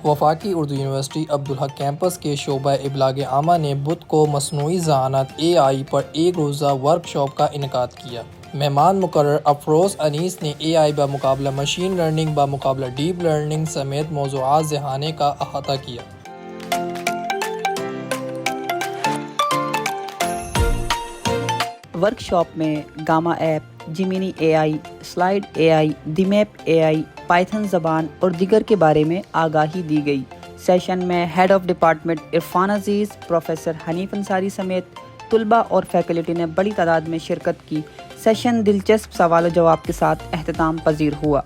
وفاقی Urdu university Abdul Haq campus کے شعبہ ابلاغ عامہ نے بدھ کو مصنوعی ذہانت AI پر ایک روزہ ورکشاپ کا انعقاد کیا۔ مہمان مقرر افروز انیس نے AI بمقابلہ مشین لرننگ بمقابلہ ڈیپ لرننگ سمیت موضوعات ذہانے کا احاطہ کیا۔ ورکشاپ میں gamma app, Gemini AI، slide AI، the map AI، Python زبان اور دیگر کے بارے میں آگاہی دی گئی۔ سیشن میں head of department Irfan Aziz, professor Hanif Ansari سمیت طلباء اور فیکلٹی نے بڑی تعداد میں شرکت کی۔ سیشن دلچسپ سوال و جواب کے ساتھ اختتام پذیر ہوا۔